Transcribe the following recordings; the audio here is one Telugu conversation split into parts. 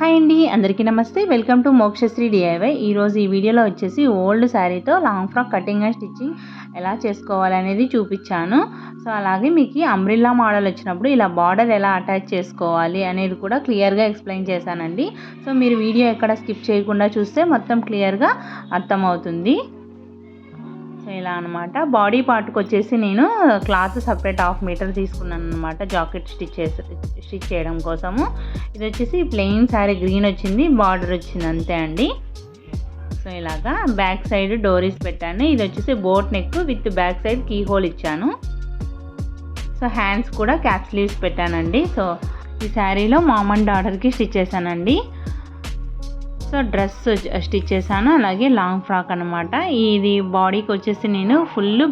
హాయ్ అండి, అందరికీ నమస్తే. Welcome to Mokshasri DIY. ఈరోజు ఈ వీడియోలో వచ్చేసి ఓల్డ్ శారీతో long frock cutting and stitching ఎలా చేసుకోవాలనేది చూపించాను. సో అలాగే మీకు అంబ్రిల్లా మోడల్ వచ్చినప్పుడు ఇలా బార్డర్ ఎలా అటాచ్ చేసుకోవాలి అనేది కూడా క్లియర్గా ఎక్స్ప్లెయిన్ చేశానండి. సో మీరు వీడియో ఎక్కడ స్కిప్ చేయకుండా చూస్తే మొత్తం క్లియర్గా అర్థమవుతుంది. సో ఇలా అనమాట. బాడీ పార్ట్కి వచ్చేసి నేను క్లాత్ సపరేట్ 1/2 మీటర్ తీసుకున్నాను అనమాట, జాకెట్ స్టిచ్ చేయడం కోసము. ఇది వచ్చేసి ప్లెయిన్ శారీ గ్రీన్ వచ్చింది, బార్డర్ వచ్చింది అంతే అండి. సో ఇలాగా బ్యాక్ సైడ్ డోరీస్ పెట్టాను. ఇది వచ్చేసి boat neck with back side key hole ఇచ్చాను. సో హ్యాండ్స్ కూడా క్యాప్ స్లీవ్స్ పెట్టానండి. సో ఈ శారీలో మామ్ అండ్ డాటర్కి స్టిచ్ చేశానండి. సో డ్రెస్ స్టిచ్ చేశాను, అలాగే లాంగ్ ఫ్రాక్ అనమాట. ఇది బాడీకి వచ్చేసి నేను ఫుల్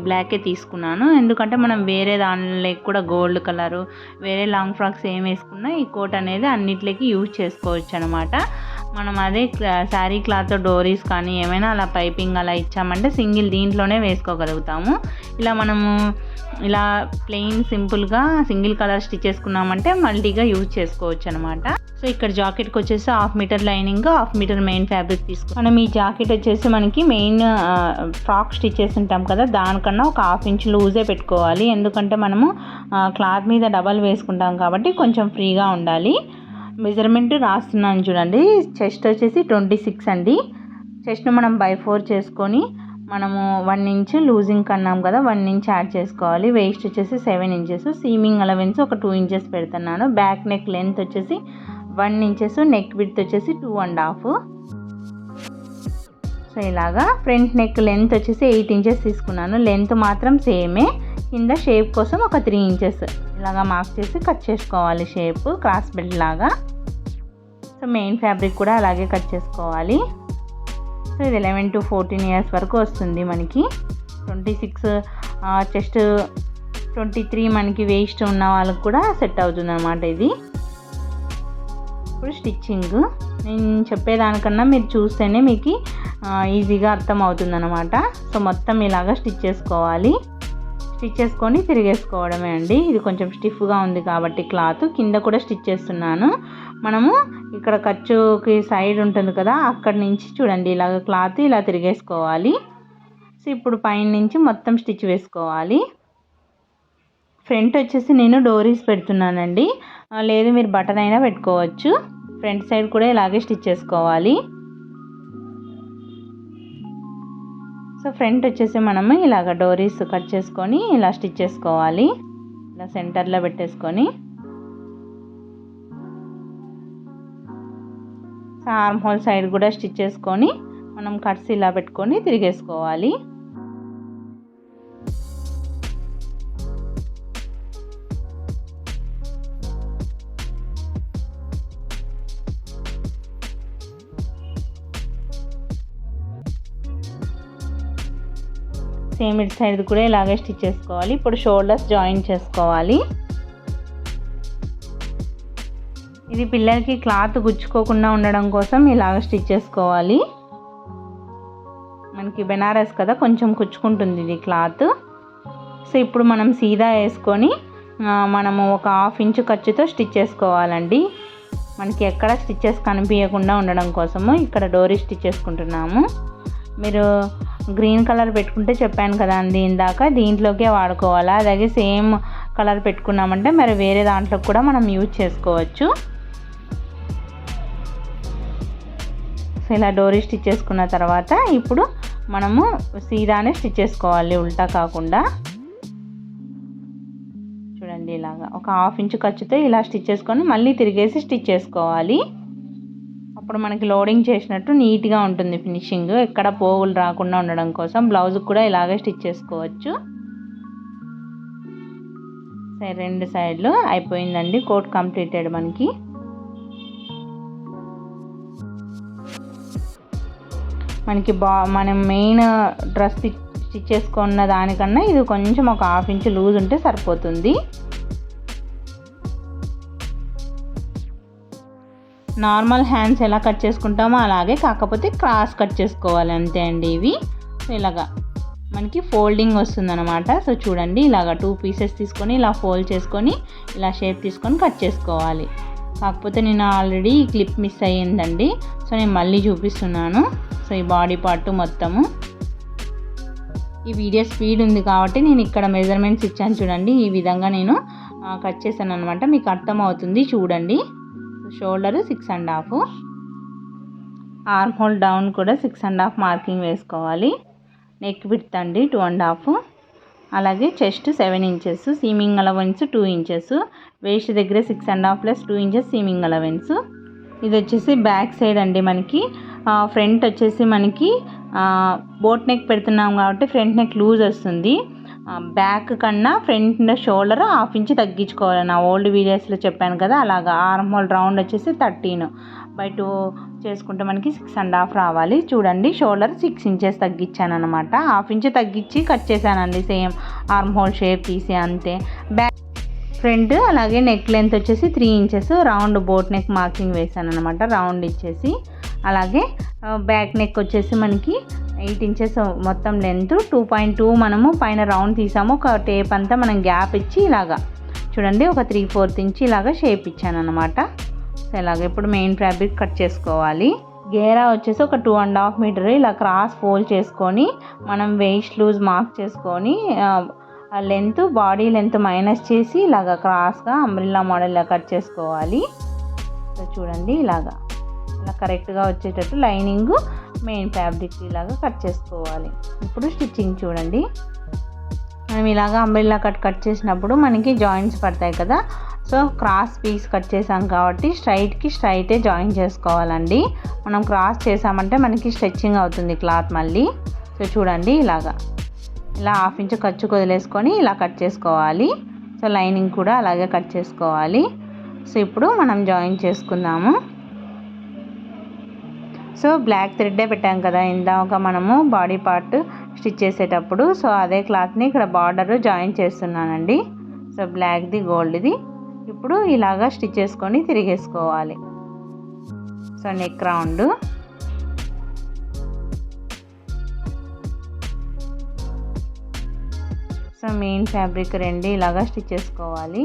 బ్లాకే తీసుకున్నాను, ఎందుకంటే మనం వేరే దానిలో కూడా గోల్డ్ కలరు వేరే లాంగ్ ఫ్రాక్స్ ఏం వేసుకున్నా ఈ కోట్ అనేది అన్నిట్లకి యూజ్ చేసుకోవచ్చు అనమాట. మనం అదే శారీ క్లాత్ డోరీస్ కానీ ఏమైనా అలా పైపింగ్ అలా ఇచ్చామంటే సింగిల్ దీంట్లోనే వేసుకోగలుగుతాము. ఇలా మనము ఇలా ప్లెయిన్ సింపుల్గా సింగిల్ కలర్ స్టిచ్ చేసుకున్నామంటే మల్టీగా యూజ్ చేసుకోవచ్చు అనమాట. సో ఇక్కడ జాకెట్కి వచ్చేసి 1/2 metre lining, 1/2 metre main fabric తీసుకుని మనం ఈ జాకెట్ వచ్చేసి మనకి మెయిన్ ఫ్రాక్ స్టిచ్ చేసి ఉంటాం కదా, దానికన్నా ఒక 1/2 ఇంచ్ లూజే పెట్టుకోవాలి. ఎందుకంటే మనము క్లాత్ మీద డబల్ వేసుకుంటాం కాబట్టి కొంచెం ఫ్రీగా ఉండాలి. మెజర్మెంట్ రాస్తున్నాను చూడండి. చెస్ట్ వచ్చేసి 26 అండి. చెస్ట్ను మనం బై 4 చేసుకొని మనము 1 ఇంచ్ లూజింగ్ కన్నాం కదా, 1 ఇంచ్ యాడ్ చేసుకోవాలి. వేస్ట్ వచ్చేసి 7 ఇంచెస్, సీమింగ్ అలవెన్స్ ఒక 2 ఇంచెస్ పెడుతున్నాను. బ్యాక్ నెక్ లెంత్ వచ్చేసి 1 ఇంచెస్, నెక్ విడ్త్ వచ్చేసి 2.5. సో ఇలాగా ఫ్రంట్ నెక్ లెంత్ వచ్చేసి 8 ఇంచెస్ తీసుకున్నాను. లెంత్ మాత్రం సేమే, కింద షేప్ కోసం ఒక 3 ఇంచెస్ ఇలాగా మార్క్ చేసి కట్ చేసుకోవాలి, షేప్ క్రాస్ బెల్ట్ లాగా. సో మెయిన్ ఫ్యాబ్రిక్ కూడా అలాగే కట్ చేసుకోవాలి. సో ఇది 11 to 14 ఇయర్స్ వరకు వస్తుంది మనకి. 26 చెస్ట్, 23 మనకి వేస్ట్ ఉన్న వాళ్ళకి కూడా సెట్ అవుతుంది అన్నమాట ఇది. ఇప్పుడు స్టిచ్చింగ్ నేను చెప్పేదానికన్నా మీరు చూస్తేనే మీకు ఈజీగా అర్థం అవుతుంది అన్నమాట. సో మొత్తం ఇలాగా స్టిచ్ చేసుకోవాలి. స్టిచ్ చేసుకొని తిరిగేసుకోవడమే అండి. ఇది కొంచెం స్టిఫ్గా ఉంది కాబట్టి క్లాత్ కింద కూడా స్టిచ్ చేస్తున్నాను. మనము ఇక్కడ ఖర్చుకి సైడ్ ఉంటుంది కదా, అక్కడి నుంచి చూడండి ఇలాగ క్లాత్ ఇలా తిరిగేసుకోవాలి. సో ఇప్పుడు పైన నుంచి మొత్తం స్టిచ్ వేసుకోవాలి. ఫ్రంట్ వచ్చేసి నేను డోరీస్ పెడుతున్నానండి, లేదు మీరు బటన్ అయినా పెట్టుకోవచ్చు. ఫ్రంట్ సైడ్ కూడా ఇలాగే స్టిచ్ చేసుకోవాలి. సో ఫ్రంట్ వచ్చేసి మనము ఇలాగ డోరీస్ కట్ చేసుకొని ఇలా స్టిచ్ చేసుకోవాలి. ఇలా సెంటర్లో పెట్టేసుకొని సో ఆర్మ్ హోల్ సైడ్ కూడా స్టిచ్ చేసుకొని మనం కట్స్ ఇలా పెట్టుకొని తిరిగేసుకోవాలి. సేమ్ ఇటు సైడ్ కూడా ఇలాగే స్టిచ్ చేసుకోవాలి. ఇప్పుడు షోల్డర్స్ జాయిన్ చేసుకోవాలి. ఇది పిల్లలకి క్లాత్ గుచ్చుకోకుండా ఉండడం కోసం ఇలాగ స్టిచ్ చేసుకోవాలి. మనకి బెనారస్ కదా, కొంచెం కుచ్చుకుంటుంది ఇది క్లాత్. సో ఇప్పుడు మనం సీదా వేసుకొని మనము ఒక 1/2 ఇంచ్ ఖర్చుతో స్టిచ్ చేసుకోవాలండి. మనకి ఎక్కడ స్టిచ్చెస్ కనిపించకుండా ఉండడం కోసము ఇక్కడ డోరీ స్టిచ్ చేసుకుంటున్నాము. మీరు గ్రీన్ కలర్ పెట్టుకుంటే చెప్పాను కదా అండి ఇందాక, దీంట్లోకే వాడుకోవాలా. అలాగే సేమ్ కలర్ పెట్టుకున్నామంటే మరి వేరే దాంట్లో కూడా మనం యూజ్ చేసుకోవచ్చు. సో ఇలా డోరీ స్టిచ్ చేసుకున్న తర్వాత ఇప్పుడు మనము సీదానే స్టిచ్ చేసుకోవాలి, ఉల్టా కాకుండా. చూడండి ఇలాగా ఒక 1/2 ఇంచ్ ఖర్చుతో ఇలా స్టిచ్ చేసుకొని మళ్ళీ తిరిగేసి స్టిచ్ చేసుకోవాలి. అప్పుడు మనకి లోడింగ్ చేసినట్టు నీట్గా ఉంటుంది ఫినిషింగ్, ఎక్కడ పోగులు రాకుండా ఉండడం కోసం. బ్లౌజ్కి కూడా ఇలాగే స్టిచ్ చేసుకోవచ్చు. సరే 2 సైడ్లు అయిపోయిందండి, కోట్ కంప్లీటెడ్ మనకి. మనం మెయిన్ డ్రెస్ స్టిచ్ చేసుకున్న దానికన్నా ఇది కొంచెం ఒక 1/2 ఇంచ్ లూజ్ ఉంటే సరిపోతుంది. నార్మల్ హ్యాండ్స్ ఎలా కట్ చేసుకుంటామో అలాగే, కాకపోతే క్రాస్ కట్ చేసుకోవాలి అంతే అండి ఇవి. సో ఇలాగా మనకి ఫోల్డింగ్ వస్తుందన్నమాట. సో చూడండి ఇలాగ 2 పీసెస్ తీసుకొని ఇలా ఫోల్డ్ చేసుకొని ఇలా షేప్ తీసుకొని కట్ చేసుకోవాలి. కాకపోతే నేను ఆల్రెడీ ఈ క్లిప్ మిస్ అయ్యిందండి. సో నేను మళ్ళీ చూపిస్తున్నాను. సో ఈ బాడీ పార్ట్ మొత్తము. ఈ వీడియో స్పీడ్ ఉంది కాబట్టి నేను ఇక్కడ మెజర్మెంట్స్ ఇచ్చాను చూడండి. ఈ విధంగా నేను కట్ చేశాను అనమాట. మీకు అర్థమవుతుంది చూడండి. షోల్డర్ 6.5, ఆర్మ్ హోల్ డౌన్ కూడా 6.5 మార్కింగ్ వేసుకోవాలి. నెక్ విడ్త్ అండి 2.5, అలాగే chest 7 inches, seaming allowance 2 inches, waste దగ్గర 6.5 ప్లస్ 2 ఇంచెస్ సీమింగ్ అలవెన్స్. ఇది వచ్చేసి బ్యాక్ సైడ్ అండి. మనకి ఫ్రంట్ వచ్చేసి మనకి బోట్ నెక్ పెడుతున్నాం కాబట్టి ఫ్రంట్ నెక్ లూజ్ వస్తుంది. బ్యాక్ కన్నా ఫ్రంట్ షోల్డర్ 1/2 ఇంచ్ తగ్గించుకోవాలి. నా ఓల్డ్ వీడియోస్లో చెప్పాను కదా అలాగా. ఆర్మ్ హోల్ రౌండ్ వచ్చేసి 13/2 చేసుకుంటే మనకి 6.5 రావాలి. చూడండి షోల్డర్ 6 ఇంచెస్ తగ్గించాను అనమాట. 1/2 ఇంచ్ తగ్గించి కట్ చేశానండి. సేమ్ ఆర్మ్ హోల్ షేప్ తీసి అంతే. బ్యాక్ ఫ్రంట్ అలాగే నెక్ లెంత్ వచ్చేసి 3 inches round boat neck marking వేసాను అనమాట. రౌండ్ ఇచ్చేసి అలాగే బ్యాక్ నెక్ వచ్చేసి మనకి 8 ఇంచెస్ మొత్తం లెంత్. 2.2 మనము పైన రౌండ్ తీసాము. ఒక టేప్ అంతా మనం గ్యాప్ ఇచ్చి ఇలాగా చూడండి ఒక 3/4 ఇంచ్ ఇలాగా షేప్ ఇచ్చాను అనమాట. సో ఇలాగ ఇప్పుడు మెయిన్ ఫ్యాబ్రిక్ కట్ చేసుకోవాలి. గేరా వచ్చేసి ఒక 2.5 మీటర్ ఇలా క్రాస్ ఫోల్డ్ చేసుకొని మనం వేస్ట్ లూజ్ మార్క్ చేసుకొని లెంత్ బాడీ లెంత్ మైనస్ చేసి ఇలాగ క్రాస్గా అంబ్రిల్లా మోడల్ కట్ చేసుకోవాలి. సో చూడండి ఇలాగా ఇలా కరెక్ట్గా వచ్చేటట్టు లైనింగ్ మెయిన్ ఫ్యాబ్రిక్ ఇలాగా కట్ చేసుకోవాలి. ఇప్పుడు స్టిచ్చింగ్ చూడండి. మనం ఇలాగ అంబ్రిల్లా కట్ చేసినప్పుడు మనకి జాయింట్స్ పడతాయి కదా. సో క్రాస్ పీస్ కట్ చేసాం కాబట్టి స్ట్రైటే జాయిన్ చేసుకోవాలండి. మనం క్రాస్ చేసామంటే మనకి స్ట్రెచ్చింగ్ అవుతుంది క్లాత్ మళ్ళీ. సో చూడండి ఇలా 1/2 ఇంచ్ ఖర్చు వదిలేసుకొని ఇలా కట్ చేసుకోవాలి. సో లైనింగ్ కూడా అలాగే కట్ చేసుకోవాలి. సో ఇప్పుడు మనం జాయిన్ చేసుకుందాము. సో బ్లాక్ థ్రెడ్డే పెట్టాం కదా ఇందాక మనము బాడీ పార్ట్ స్టిచ్ చేసేటప్పుడు. సో అదే క్లాత్ని ఇక్కడ బార్డర్ జాయిన్ చేస్తున్నానండి. సో బ్లాక్ది గోల్డ్ది. ఇప్పుడు ఇలాగా స్టిచ్ చేసుకొని తిరిగేసుకోవాలి. So neck round. So main fabric 2 ఇలాగా స్టిచ్ చేసుకోవాలి.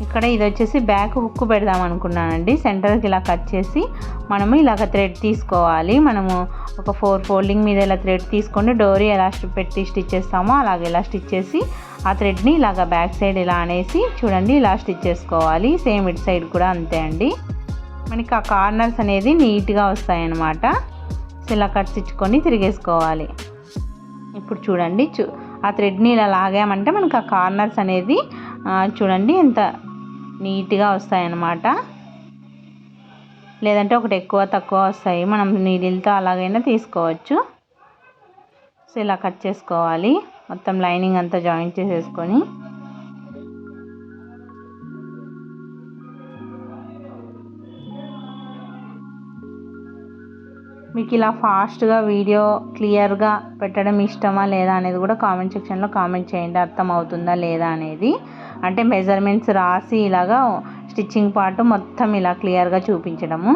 ఇక్కడ ఇది వచ్చేసి బ్యాక్ హుక్ పెడదాం అనుకున్నానండి. సెంటర్కి ఇలా కట్ చేసి మనము ఇలాగ థ్రెడ్ తీసుకోవాలి. మనము ఒక 4 ఫోల్డింగ్ మీద ఇలా థ్రెడ్ తీసుకొని డోరీ ఎలా పెట్టి స్టిచ్ చేస్తామో అలాగే ఇలా స్టిచ్ చేసి ఆ థ్రెడ్ని ఇలాగ బ్యాక్ సైడ్ ఇలా అనేసి చూడండి ఇలా స్టిచ్ చేసుకోవాలి. సేమ్ ఇటు సైడ్ కూడా అంతే అండి. మనకి ఆ కార్నర్స్ అనేది నీట్గా వస్తాయన్నమాట. సో ఇలా కట్ స్టిచ్కొని తిరిగేసుకోవాలి. ఇప్పుడు చూడండి ఆ థ్రెడ్ని ఇలా లాగామంటే మనకు ఆ కార్నర్స్ అనేది చూడండి ఎంత నీట్గా వస్తాయన్నమాట. లేదంటే ఒకటి ఎక్కువ తక్కువ వస్తాయి. మనం నీడిల్తో అలాగైనా తీసుకోవచ్చు. సో ఇలా కట్ చేసుకోవాలి. మొత్తం లైనింగ్ అంతా జాయింట్ చేసేసుకొని మీకు ఇలా ఫాస్ట్గా వీడియో క్లియర్గా పెట్టడం ఇష్టమా లేదా అనేది కూడా కామెంట్ సెక్షన్లో కామెంట్ చేయండి. అర్థం అవుతుందా లేదా అనేది. అంటే మెజర్మెంట్స్ రాసి ఇలాగా స్టిచ్చింగ్ పార్ట్ మొత్తం ఇలా క్లియర్గా చూపించడము.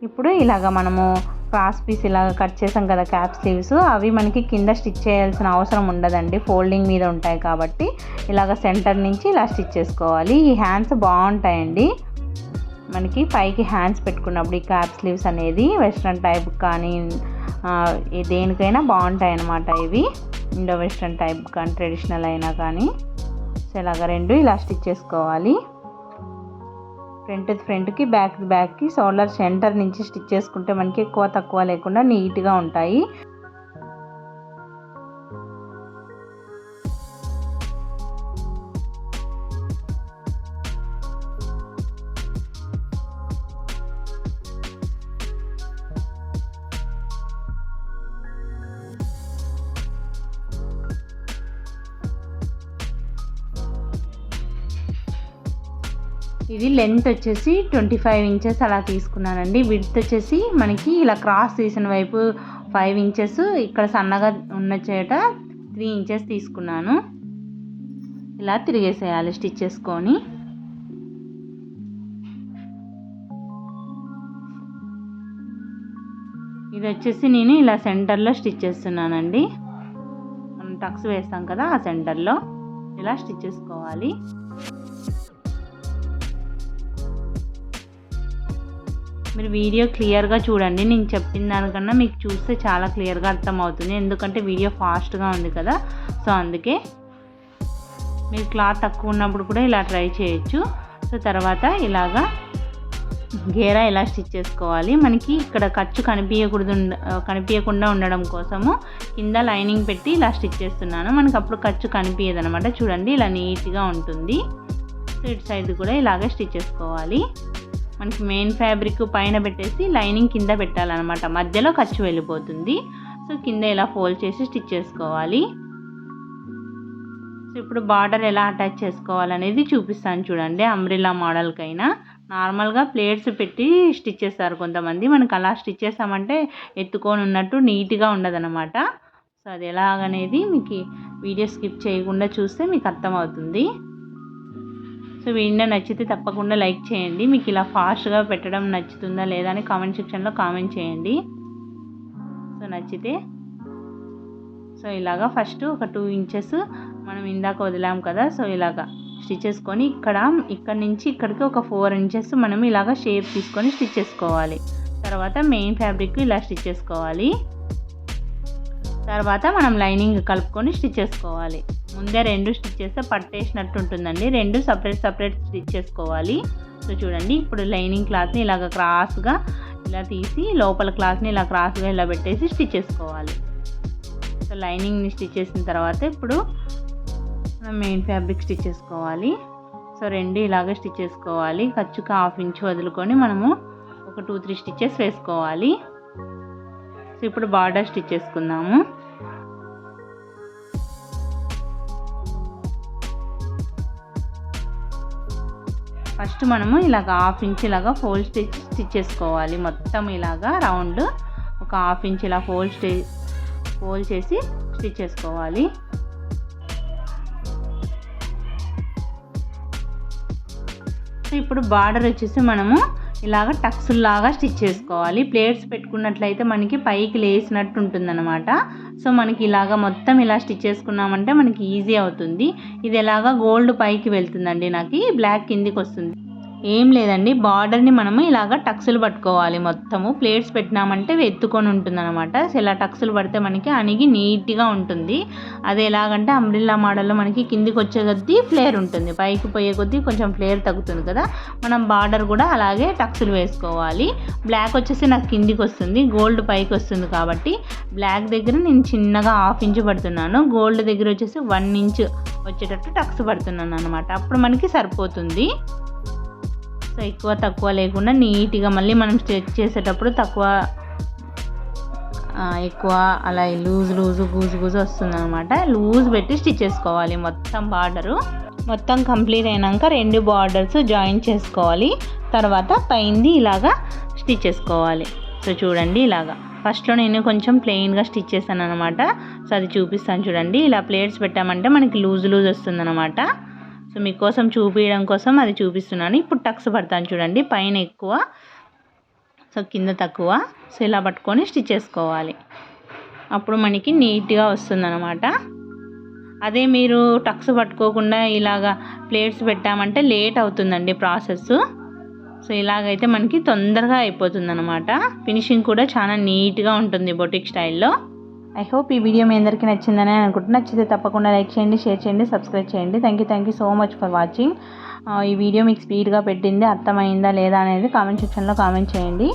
ఇప్పుడు ఇలాగ మనము క్రాస్ పీస్ ఇలాగ కట్ చేసాం కదా క్యాప్ స్లీవ్స్, అవి మనకి కింద స్టిచ్ చేయాల్సిన అవసరం ఉండదండి. ఫోల్డింగ్ మీద ఉంటాయి కాబట్టి ఇలాగ సెంటర్ నుంచి ఇలా స్టిచ్ చేసుకోవాలి. ఈ హ్యాండ్స్ బాగుంటాయండి. మనకి పైకి హ్యాండ్స్ పెట్టుకున్నప్పుడు ఈ క్యాప్ స్లీవ్స్ అనేది వెస్ట్రన్ టైప్ కానీ దేనికైనా బాగుంటాయి అన్నమాట. ఇవి ఇండో వెస్ట్రన్ టైప్ కానీ ట్రెడిషనల్ అయినా కానీ. సో ఇలాగ 2 ఇలా స్టిచ్ చేసుకోవాలి. ఫ్రంట్కి బ్యాక్కి షోల్డర్ సెంటర్ నుంచి స్టిచ్ చేసుకుంటే మనకి ఎక్కువ తక్కువ లేకుండా నీట్గా ఉంటాయి. ఇది లెంత్ వచ్చేసి 25 ఇంచెస్ అలా తీసుకున్నానండి. విడ్త్ వచ్చేసి మనకి ఇలా క్రాస్ తీసిన వైపు 5 ఇంచెస్, ఇక్కడ సన్నగా ఉన్న చేట 3 ఇంచెస్ తీసుకున్నాను. ఇలా తిరిగేసేయాలి స్టిచ్ చేసుకొని. ఇది వచ్చేసి నేను ఇలా సెంటర్లో స్టిచ్ చేస్తున్నానండి. మనం టక్స్ వేస్తాం కదా ఆ సెంటర్లో ఇలా స్టిచ్ చేసుకోవాలి. మీరు వీడియో క్లియర్గా చూడండి. నేను చెప్పిన దానికన్నా మీకు చూస్తే చాలా క్లియర్గా అర్థమవుతుంది, ఎందుకంటే వీడియో ఫాస్ట్గా ఉంది కదా. సో అందుకే మీరు క్లాత్ తక్కువ ఉన్నప్పుడు కూడా ఇలా ట్రై చేయొచ్చు. సో తర్వాత ఇలాగా గేరా ఇలా స్టిచ్ చేసుకోవాలి. మనకి ఇక్కడ ఖర్చు కనిపించకుండా ఉండడం కోసము కింద లైనింగ్ పెట్టి ఇలా స్టిచ్ చేస్తున్నాను. మనకి అప్పుడు ఖర్చు కనిపించదు అనమాట. చూడండి ఇలా నీట్గా ఉంటుంది. సో ఇటు సైడ్ కూడా ఇలాగే స్టిచ్ చేసుకోవాలి. మనకి మెయిన్ ఫ్యాబ్రిక్ పైన పెట్టేసి లైనింగ్ కింద పెట్టాలన్నమాట, మధ్యలో ఖర్చు వెళ్ళిపోతుంది. సో కింద ఇలా ఫోల్డ్ చేసి స్టిచ్ చేసుకోవాలి. సో ఇప్పుడు బార్డర్ ఎలా అటాచ్ చేసుకోవాలనేది చూపిస్తాను చూడండి. అంబ్రెల్లా మోడల్కైనా నార్మల్గా ప్లేట్స్ పెట్టి స్టిచ్ చేస్తారు కొంతమంది. మనకు అలా స్టిచ్ చేస్తామంటే ఎత్తుకొని ఉన్నట్టు నీట్గా ఉండదన్నమాట. సో అది ఎలాగనేది మీకు వీడియో స్కిప్ చేయకుండా చూస్తే మీకు అర్థమవుతుంది. సో వీడియో నచ్చితే తప్పకుండా లైక్ చేయండి. మీకు ఇలా ఫాస్ట్గా పెట్టడం నచ్చుతుందా లేదా అని కామెంట్ సెక్షన్లో కామెంట్ చేయండి. సో నచ్చితే సో ఇలాగా ఫస్ట్ ఒక 2 ఇంచెస్ మనం ఇందాక వదిలాం కదా. సో ఇలాగా స్టిచ్ చేసుకొని ఇక్కడ నుంచి ఇక్కడికి ఒక 4 ఇంచెస్ మనం ఇలాగ షేప్ తీసుకొని స్టిచ్ చేసుకోవాలి. తర్వాత మెయిన్ ఫ్యాబ్రిక్ ఇలా స్టిచ్ చేసుకోవాలి. తర్వాత మనం లైనింగ్ కలుపుకొని స్టిచ్ చేసుకోవాలి. ముందే 2 స్టిచ్ చేస్తే పట్టేసినట్టు ఉంటుందండి. 2 సపరేట్ స్టిచ్ చేసుకోవాలి. సో చూడండి ఇప్పుడు లైనింగ్ క్లాత్ని ఇలాగ క్రాస్గా ఇలా తీసి లోపల క్లాత్ని ఇలా క్రాస్గా ఇలా పెట్టేసి స్టిచ్ చేసుకోవాలి. సో లైనింగ్ని స్టిచ్ చేసిన తర్వాత ఇప్పుడు మనం మెయిన్ ఫ్యాబ్రిక్ స్టిచ్ చేసుకోవాలి. సో 2 ఇలాగే స్టిచ్ చేసుకోవాలి. ఖర్చుకి 1/2 ఇంచ్ వదులుకొని మనము ఒక 2-3 స్టిచెస్ వేసుకోవాలి. సో ఇప్పుడు బార్డర్ స్టిచ్ చేసుకుందాము. ఫస్ట్ మనము ఇలాగ 1/2 ఇంచ్ ఇలాగా ఫోల్డ్ స్టిచ్ చేసుకోవాలి. మొత్తం ఇలాగా రౌండ్ ఒక 1/2 ఇంచ్ ఇలా ఫోల్డ్ చేసి స్టిచ్ చేసుకోవాలి. సో ఇప్పుడు బార్డర్ వచ్చేసి మనము ఇలాగ టక్స్లాగా స్టిచ్ చేసుకోవాలి. ప్లేట్స్ పెట్టుకున్నట్లయితే మనకి పైకి లేసినట్టు ఉంటుందన్నమాట. సో మనకి ఇలాగ మొత్తం ఇలా స్టిచ్ చేసుకున్నామంటే మనకి ఈజీ అవుతుంది. ఇది ఎలాగా గోల్డ్ పైకి వెళ్తుందండి, నాకు బ్లాక్ కిందికి వస్తుంది. ఏం లేదండి, బార్డర్ని మనము ఇలాగ టక్స్లు పట్టుకోవాలి. మొత్తము ప్లేట్స్ పెట్టినామంటే ఎత్తుకొని ఉంటుందన్నమాట. సో ఇలా టక్స్లు పడితే మనకి అణిగి నీట్గా ఉంటుంది. అది ఎలాగంటే అంబ్రెల్లా మోడల్లో మనకి కిందికి వచ్చే కొద్దీ ఫ్లేర్ ఉంటుంది, పైకి పోయే కొద్దీ కొంచెం ఫ్లేర్ తగ్గుతుంది కదా. మనం బార్డర్ కూడా అలాగే టక్స్లు వేసుకోవాలి. బ్లాక్ వచ్చేసి నాకు కిందికి వస్తుంది, గోల్డ్ పైకి వస్తుంది కాబట్టి బ్లాక్ దగ్గర నేను చిన్నగా 1/2 ఇంచ్ పడుతున్నాను. గోల్డ్ దగ్గర వచ్చేసి 1 ఇంచ్ వచ్చేటట్టు టక్స్ పడుతున్నాను అనమాట. అప్పుడు మనకి సరిపోతుంది. సో ఎక్కువ తక్కువ లేకుండా నీట్గా మళ్ళీ మనం స్టిచ్ చేసేటప్పుడు ఎక్కువ అలా గూజు వస్తుంది అనమాట. లూజ్ పెట్టి స్టిచ్ చేసుకోవాలి. మొత్తం బార్డరు మొత్తం కంప్లీట్ అయినాక 2 బార్డర్స్ జాయిన్ చేసుకోవాలి. తర్వాత పైంది ఇలాగా స్టిచ్ చేసుకోవాలి. సో చూడండి ఇలాగా ఫస్ట్లో నేను కొంచెం ప్లెయిన్గా స్టిచ్ చేశాను అనమాట. సో అది చూపిస్తాను చూడండి. ఇలా ప్లేట్స్ పెట్టామంటే మనకి లూజ్ వస్తుంది అనమాట. సో మీకోసం చూపించడం కోసం అది చూపిస్తున్నాను. ఇప్పుడు టక్స్ పడతాను చూడండి, పైన ఎక్కువ సో కింద తక్కువ. సో ఇలా పట్టుకొని స్టిచ్ చేసుకోవాలి. అప్పుడు మనకి నీట్గా వస్తుందన్నమాట. అదే మీరు టక్స్ పట్టుకోకుండా ఇలాగా ప్లేట్స్ పెట్టామంటే లేట్ అవుతుందండి ప్రాసెస్. సో ఇలాగైతే మనకి తొందరగా అయిపోతుందన్నమాట. ఫినిషింగ్ కూడా చాలా నీట్గా ఉంటుంది బొటిక్ స్టైల్లో. ఐ హోప్ ఈ వీడియో మీ అందరికీ నచ్చిందని అనుకుంటున్నా. నచ్చితే తప్పకుండా లైక్ చేయండి, షేర్ చేయండి, సబ్స్క్రైబ్ చేయండి. Thank you so much for watching. ఈ వీడియో మీకు స్పీడ్గా పెట్టింది అర్థమైందా లేదా అనేది కామెంట్ సెక్షన్లో కామెంట్ చేయండి.